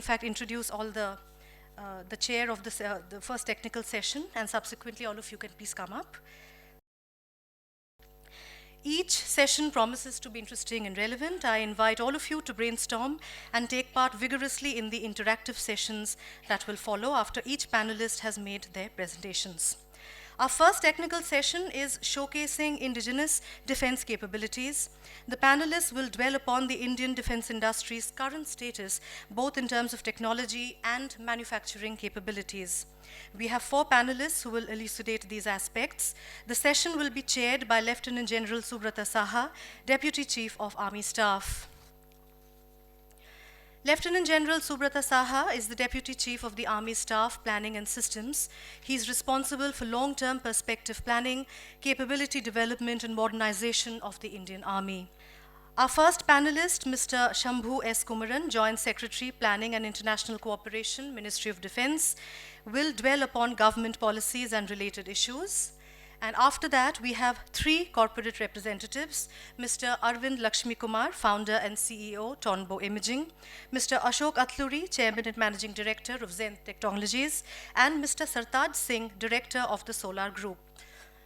fact, introduce all the chair of the first technical session, and subsequently all of you can please come up. Each session promises to be interesting and relevant. I invite all of you to brainstorm and take part vigorously in the interactive sessions that will follow after each panelist has made their presentations. Our first technical session is showcasing indigenous defense capabilities. The panelists will dwell upon the Indian defense industry's current status, both in terms of technology and manufacturing capabilities. We have 4 panelists who will elucidate these aspects. The session will be chaired by Lieutenant General Subrata Saha, Deputy Chief of Army Staff. Lieutenant General Subrata Saha is the Deputy Chief of the Army Staff Planning and Systems. He is responsible for long-term perspective planning, capability development and modernization of the Indian Army. Our first panelist, Mr. Shambhu S. Kumaran, Joint Secretary, Planning and International Cooperation, Ministry of Defense, will dwell upon government policies and related issues. And after that, we have 3 corporate representatives, Mr. Arvind Lakshmi Kumar, founder and CEO, Tonbo Imaging, Mr. Ashok Atluri, Chairman and Managing Director of Zen Technologies, and Mr. Sartaj Singh, Director of the Solar Group.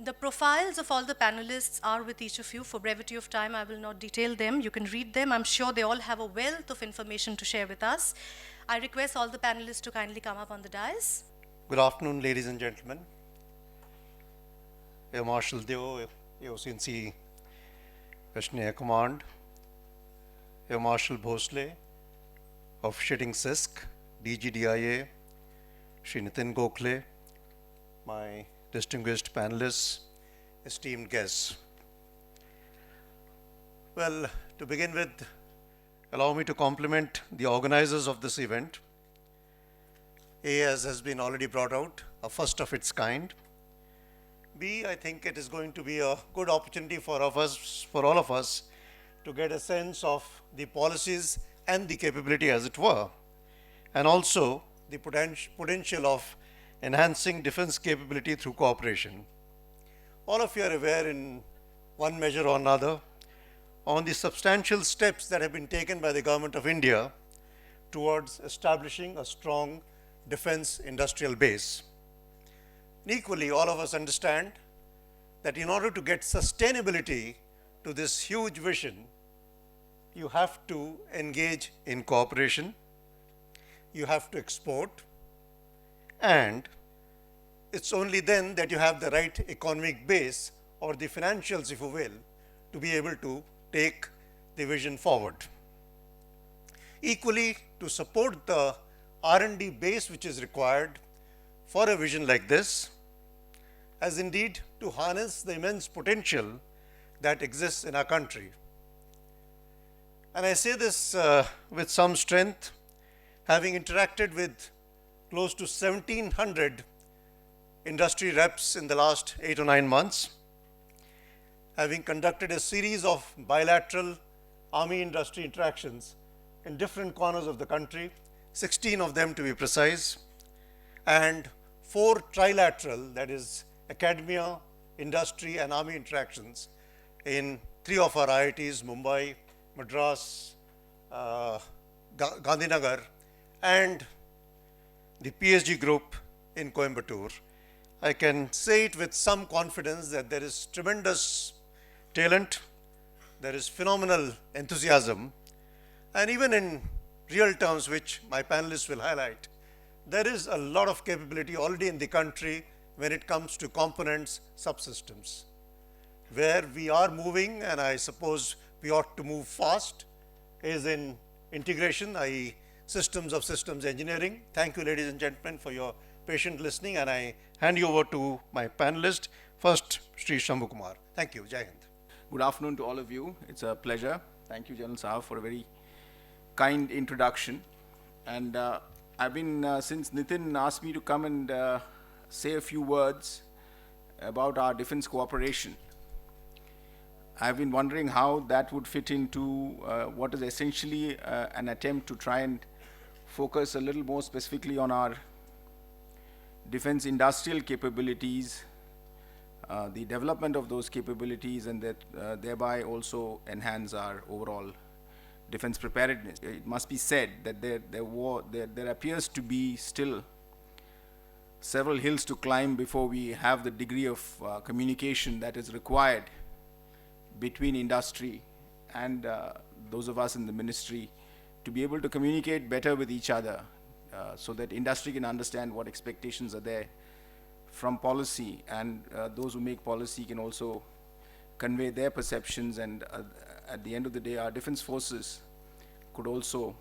The profiles of all the panelists are with each of you. For brevity of time, I will not detail them. You can read them. I'm sure they all have a wealth of information to share with us. I request all the panelists to kindly come up on the dais. Good afternoon, ladies and gentlemen. Air Marshal Deo, AOCNC Western Air Command, Air Marshal Bhosle, officiating CISC, DGDIA, Shri Nitin Gokhale, my distinguished panelists, esteemed guests. Well, to begin with, allow me to compliment the organizers of this event. A, as has been already brought out, a first of its kind. B, I think it is going to be a good opportunity for all of us to get a sense of the policies and the capability, as it were, and also the potential of enhancing defense capability through cooperation. All of you are aware in one measure or another on the substantial steps that have been taken by the Government of India towards establishing a strong defense industrial base. Equally, all of us understand that in order to get sustainability to this huge vision, you have to engage in cooperation, you have to export, and it's only then that you have the right economic base or the financials, if you will, to be able to take the vision forward. Equally, to support the R&D base which is required for a vision like this, as indeed to harness the immense potential that exists in our country. And I say this with some strength, having interacted with close to 1,700 industry reps in the last 8 or 9 months, having conducted a series of bilateral army industry interactions in different corners of the country, 16 of them to be precise, and 4 trilateral, that is academia, industry and army interactions in 3 of our IITs, Mumbai, Madras, Gandhinagar, and the PSG group in Coimbatore. I can say it with some confidence that there is tremendous talent, there is phenomenal enthusiasm, and even in real terms, which my panelists will highlight, there is a lot of capability already in the country when it comes to components, subsystems. Where we are moving, and I suppose we ought to move fast, is in integration, i.e. systems of systems engineering. Thank you, ladies and gentlemen, for your patient listening, and I hand you over to my panelist. First, Sri Shambhu Kumar. Thank you. Jai Hind. Good afternoon to all of you. It's a pleasure. Thank you, General Saha, for a very kind introduction. And I've been, since Nitin asked me to come and say a few words about our defense cooperation, I've been wondering how that would fit into what is essentially an attempt to try and focus a little more specifically on our defense industrial capabilities, the development of those capabilities, and that thereby also enhance our overall defense preparedness. It must be said that there appears to be still several hills to climb before we have the degree of communication that is required between industry and those of us in the ministry to be able to communicate better with each other, so that industry can understand what expectations are there from policy, and those who make policy can also convey their perceptions, and at the end of the day our defense forces could also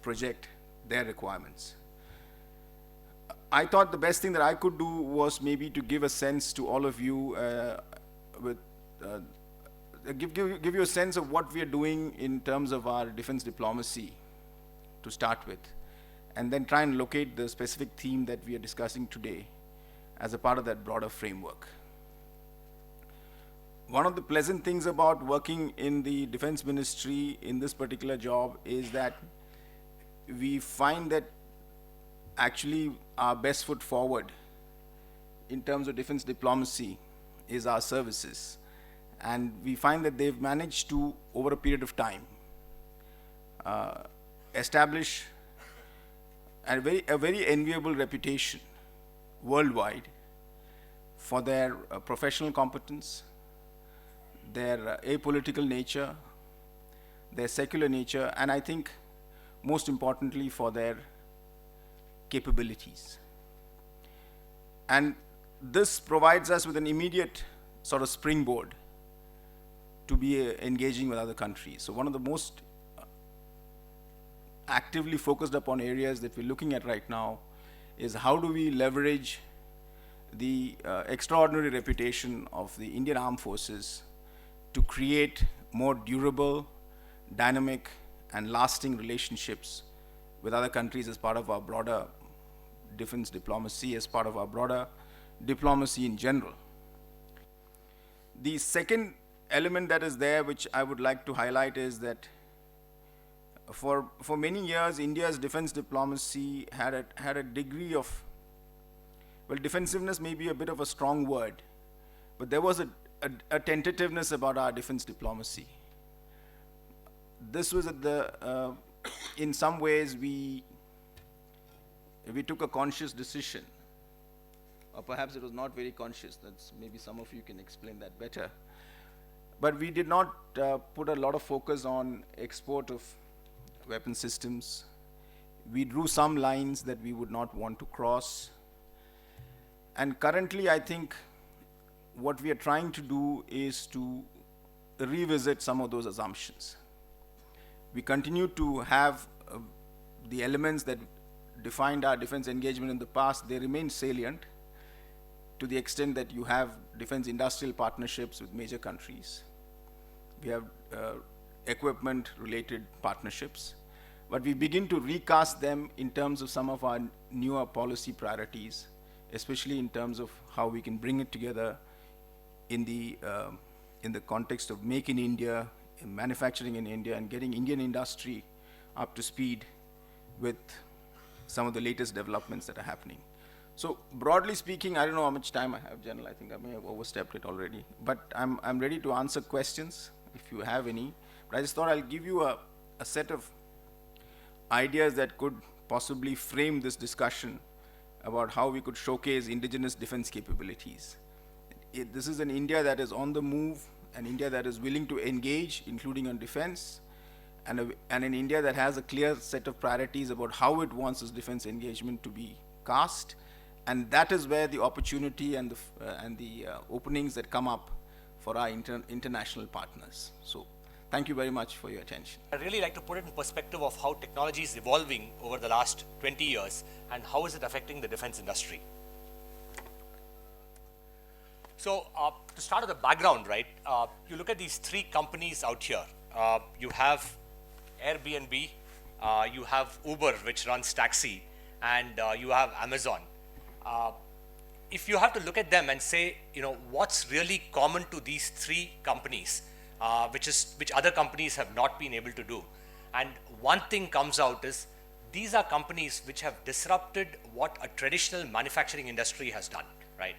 project their requirements. I thought the best thing that I could do was maybe to give a sense to all of you, give you a sense of what we are doing in terms of our defense diplomacy to start with, and then try and locate the specific theme that we are discussing today as a part of that broader framework. One of the pleasant things about working in the defense ministry in this particular job is that we find that actually our best foot forward in terms of defense diplomacy is our services. And we find that they've managed to, over a period of time, establish a very enviable reputation worldwide for their professional competence, their apolitical nature, their secular nature, and I think most importantly for their capabilities. And this provides us with an immediate sort of springboard to be engaging with other countries. So one of the most actively focused upon areas that we're looking at right now is how do we leverage the extraordinary reputation of the Indian Armed Forces to create more durable, dynamic, and lasting relationships with other countries as part of our broader defense diplomacy, as part of our broader diplomacy in general. The second element that is there, which I would like to highlight, is that for many years, India's defense diplomacy had a degree of, well, defensiveness may be a bit of a strong word, but there was a tentativeness about our defense diplomacy. This was at the, in some ways, we took a conscious decision, or perhaps it was not very conscious. That's maybe some of you can explain that better. But we did not put a lot of focus on export of weapon systems. We drew some lines that we would not want to cross. And currently, I think what we are trying to do is to revisit some of those assumptions. We continue to have the elements that defined our defense engagement in the past. They remain salient to the extent that you have defense industrial partnerships with major countries. We have equipment related partnerships, but we begin to recast them in terms of some of our newer policy priorities, especially in terms of how we can bring it together in the context of Make in India, in manufacturing in India, and getting Indian industry up to speed with some of the latest developments that are happening. So broadly speaking, I don't know how much time I have, General. I think I may have overstepped it already, but I'm ready to answer questions if you have any. But I just thought I'll give you a set of ideas that could possibly frame this discussion about how we could showcase indigenous defense capabilities. This is an India that is on the move, an India that is willing to engage, including on defense, and an India that has a clear set of priorities about how it wants its defense engagement to be cast. And that is where the opportunity and the openings that come up for our international partners. So thank you very much for your attention. I'd really like to put it in perspective of how technology is evolving over the last 20 years and how is it affecting the defense industry. So to start with the background, right, you look at these three companies out here. You have Airbnb, you have Uber, which runs taxi, and you have Amazon. If you have to look at them and say, you know, what's really common to these three companies, which other companies have not been able to do. And one thing comes out is these are companies which have disrupted what a traditional manufacturing industry has done, right?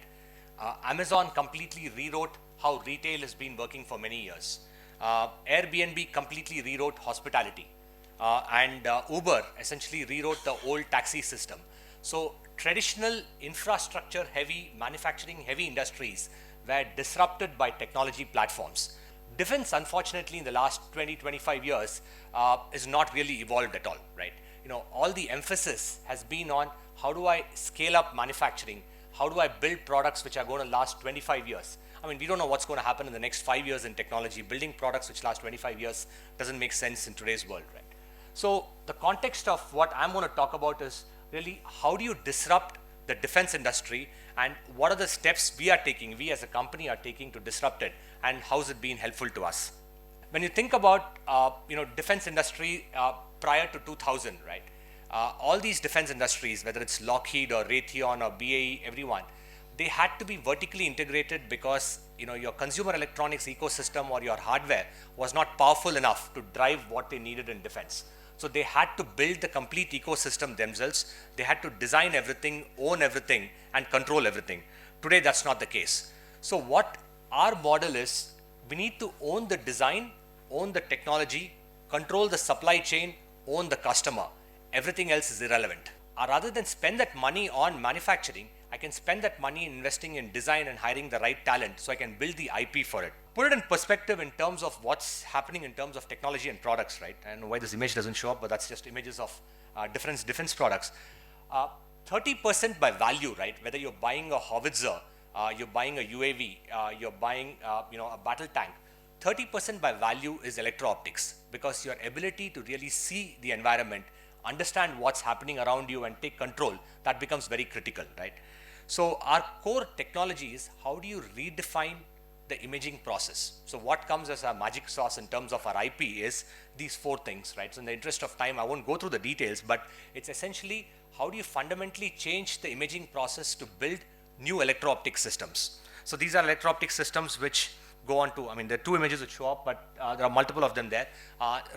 Amazon completely rewrote how retail has been working for many years. Airbnb completely rewrote hospitality. and Uber essentially rewrote the old taxi system. So traditional infrastructure heavy, manufacturing heavy industries were disrupted by technology platforms. Defense, unfortunately, in the last 20-25 years is not really evolved at all, right? All the emphasis has been on how do I scale up manufacturing, how do I build products which are going to last 25 years. I mean, we don't know what's going to happen in the next 5 years in technology. Building products which last 25 years doesn't make sense in today's world, right? So the context of what I'm going to talk about is really how do you disrupt the defense industry, and what are the steps we as a company are taking to disrupt it, and how has it been helpful to us. When you think about defense industry prior to 2000, right? All these defense industries, whether it's Lockheed or Raytheon or BAE, everyone, they had to be vertically integrated because your consumer electronics ecosystem or your hardware was not powerful enough to drive what they needed in defense. So they had to build the complete ecosystem themselves. They had to design everything, own everything, and control everything. Today, that's not the case. So what our model is, we need to own the design, own the technology, control the supply chain, own the customer. Everything else is irrelevant. Rather than spend that money on manufacturing, I can spend that money investing in design and hiring the right talent so I can build the IP for it. Put it in perspective in terms of what's happening in terms of technology and products, right? I don't know why this image doesn't show up, but that's just images of different defense products. 30% by value, right? Whether you're buying a howitzer, you're buying a UAV, you're buying a battle tank, 30% by value is electro-optics, because your ability to really see the environment, understand what's happening around you and take control, that becomes very critical, right? So our core technology is how do you redefine the imaging process. So what comes as a magic sauce in terms of our IP is these 4 things, right? So in the interest of time, I won't go through the details, but it's essentially how do you fundamentally change the imaging process to build new electro-optic systems. So these are electro-optic systems which go on to, there are 2 images that show up, but there are multiple of them there.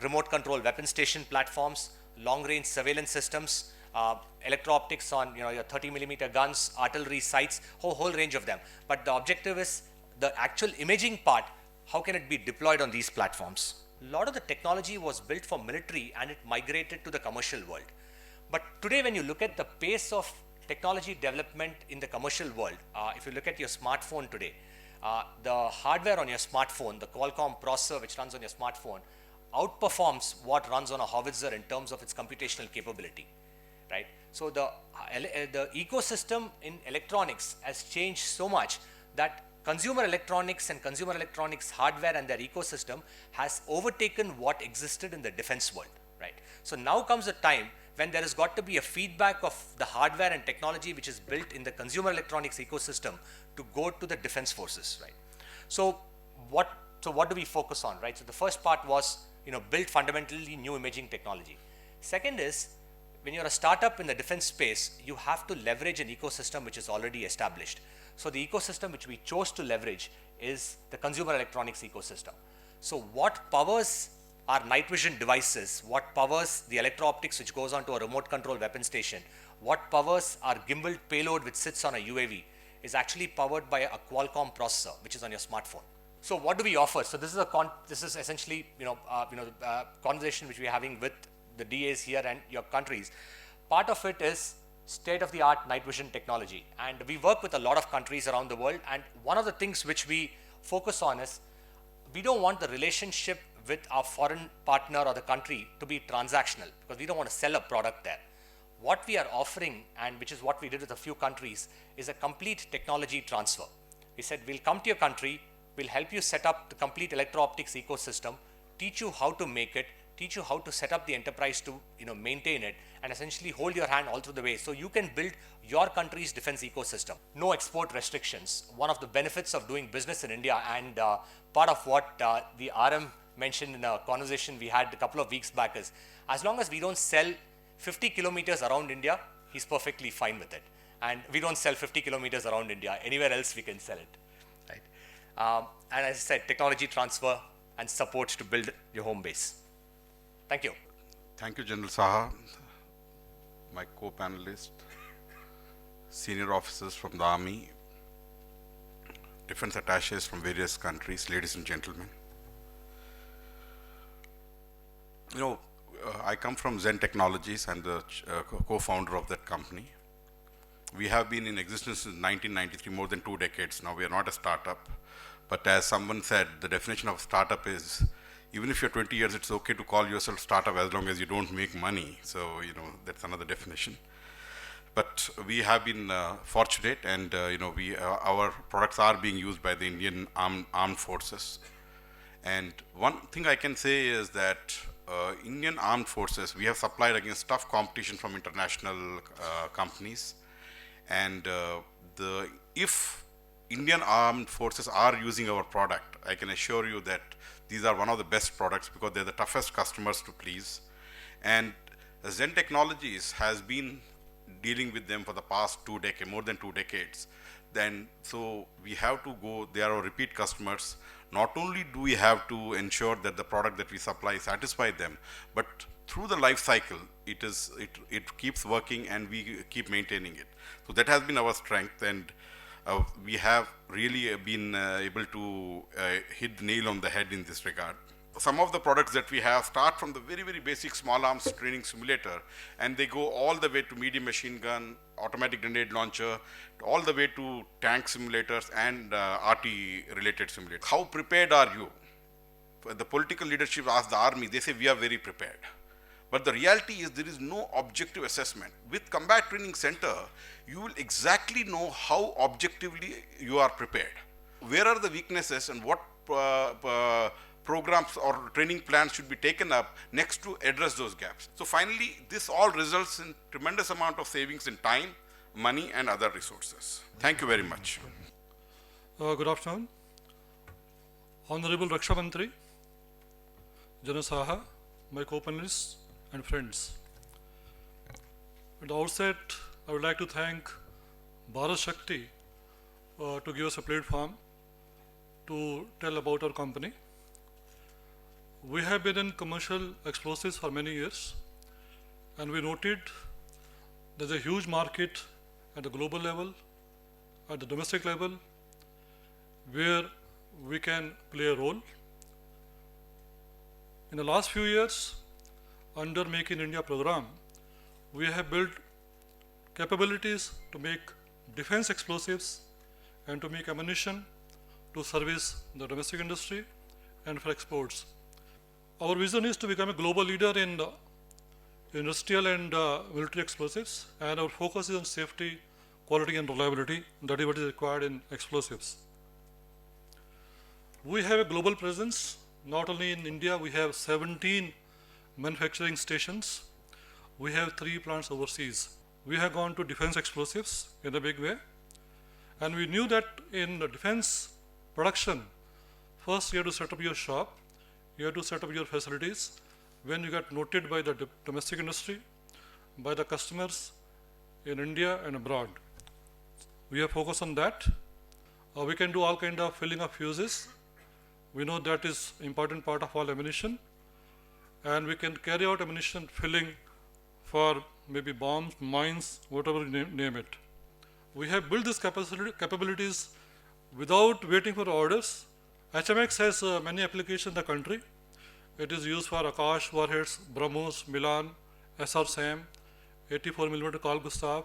Remote control weapon station platforms, long-range surveillance systems, electro-optics on your 30mm guns, artillery sights, whole range of them. But the objective is the actual imaging part, how can it be deployed on these platforms? A lot of the technology was built for military and it migrated to the commercial world. But today when you look at the pace of technology development in the commercial world, if you look at your smartphone today, the hardware on your smartphone, the Qualcomm processor which runs on your smartphone, outperforms what runs on a howitzer in terms of its computational capability, right? So the ecosystem in electronics has changed so much that consumer electronics and consumer electronics hardware and their ecosystem has overtaken what existed in the defense world, right? So now comes a time when there has got to be a feedback of the hardware and technology which is built in the consumer electronics ecosystem to go to the defense forces, right? So what do we focus on, right? So the first part was, build fundamentally new imaging technology. Second is, when you're a startup in the defense space, you have to leverage an ecosystem which is already established. So the ecosystem which we chose to leverage is the consumer electronics ecosystem. So what powers our night vision devices, what powers the electro-optics which goes onto a remote control weapon station, what powers our gimbal payload which sits on a UAV is actually powered by a Qualcomm processor which is on your smartphone. So what do we offer? So this is essentially the conversation which we're having with the DAs here and your countries. Part of it is state-of-the-art night vision technology, and we work with a lot of countries around the world, and one of the things which we focus on is we don't want the relationship with our foreign partner or the country to be transactional, because we don't want to sell a product there. What we are offering, and which is what we did with a few countries, is a complete technology transfer. We said, we'll come to your country, we'll help you set up the complete electro-optics ecosystem, teach you how to make it, teach you how to set up the enterprise to maintain it, and essentially hold your hand all through the way so you can build your country's defense ecosystem. No export restrictions. One of the benefits of doing business in India, and part of what the RM mentioned in a conversation we had a couple of weeks back, is as long as we don't sell 50 kilometers around India, he's perfectly fine with it. And we don't sell 50 kilometers around India. Anywhere else we can sell it, right? And as I said, technology transfer and support to build your home base. Thank you. Thank you, General Saha, my co-panelist, senior officers from the Army, defense attaches from various countries, ladies and gentlemen. I come from Zen Technologies. I'm the co-founder of that company. We have been in existence since 1993, more than 2 decades now. We are not a startup. But as someone said, the definition of startup is, even if you're 20 years, it's okay to call yourself startup as long as you don't make money. So, that's another definition. But we have been fortunate, and our products are being used by the Indian armed forces. And one thing I can say is that Indian armed forces, we have supplied against tough competition from international companies. And if Indian armed forces are using our product, I can assure you that these are one of the best products because they're the toughest customers to please. And Zen Technologies has been dealing with them for the past more than 2 decades. So we have to go, they are our repeat customers. Not only do we have to ensure that the product that we supply satisfies them, but through the life cycle, it keeps working and we keep maintaining it. So that has been our strength, and we have really been able to hit the nail on the head in this regard. Some of the products that we have start from the very, very basic small arms training simulator, and they go all the way to medium machine gun, automatic grenade launcher, all the way to tank simulators and RT related simulators. How prepared are you? The political leadership asks the army, they say we are very prepared. But the reality is there is no objective assessment. With Combat Training Center, you will exactly know how objectively you are prepared. Where are the weaknesses and what programs or training plans should be taken up next to address those gaps. So finally, this all results in tremendous amount of savings in time, money and other resources. Thank you very much. Good afternoon. Honorable Raksha Mantri, General Saha, my co-panelists and friends. At the outset, I would like to thank Bharat Shakti to give us a platform to tell about our company. We have been in commercial explosives for many years, and we noted there's a huge market at the global level, at the domestic level, where we can play a role. In the last few years, under Make in India program, we have built capabilities to make defense explosives and to make ammunition to service the domestic industry and for exports. Our vision is to become a global leader in industrial and military explosives, and our focus is on safety, quality and reliability. That is what is required in explosives. We have a global presence. Not only in India, we have 17 manufacturing stations. We have 3 plants overseas. We have gone to defense explosives in a big way, and we knew that in the defense production, first you have to set up your shop, you have to set up your facilities. When you get noted by the domestic industry, by the customers in India and abroad, we have focused on that. We can do all kind of filling of fuses. We know that is important part of all ammunition, and we can carry out ammunition filling for maybe bombs, mines, whatever you name it. We have built these capabilities without waiting for orders. HMX has many applications in the country. It is used for Akash warheads, BrahMos, Milan, SR-SAM, 84mm Carl Gustav,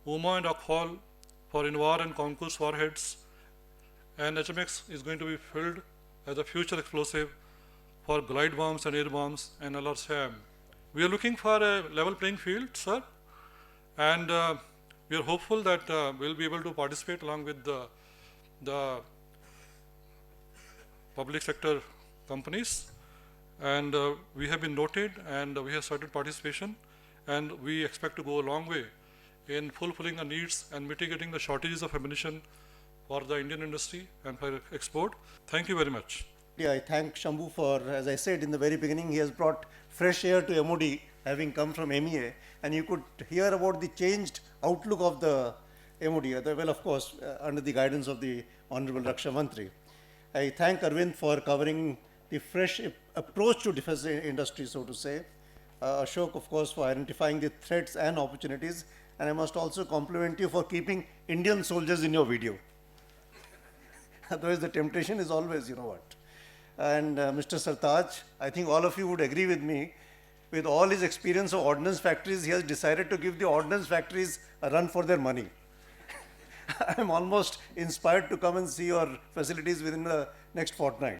UMA and Akhol for Invar and Concourse warheads, and HMX is going to be filled as a future explosive for glide bombs and air bombs and LR-SAM. We are looking for a level playing field, sir, and we are hopeful that we'll be able to participate along with the public sector companies, and we have been noted and we have started participation, and we expect to go a long way in fulfilling the needs and mitigating the shortages of ammunition for the Indian industry and for export. Thank you very much. I thank Shambhu for, as I said in the very beginning, he has brought fresh air to MOD, having come from MEA, and you could hear about the changed outlook of the MOD, well, of course, under the guidance of the Honorable Raksha Mantri. I thank Arvind for covering the fresh approach to defense industry, so to say. Ashok, of course, for identifying the threats and opportunities, and I must also compliment you for keeping Indian soldiers in your video. Otherwise, the temptation is always, you know what. And Mr. Sartaj, I think all of you would agree with me with all his experience of ordnance factories, he has decided to give the ordnance factories a run for their money. I'm almost inspired to come and see your facilities within the next fortnight.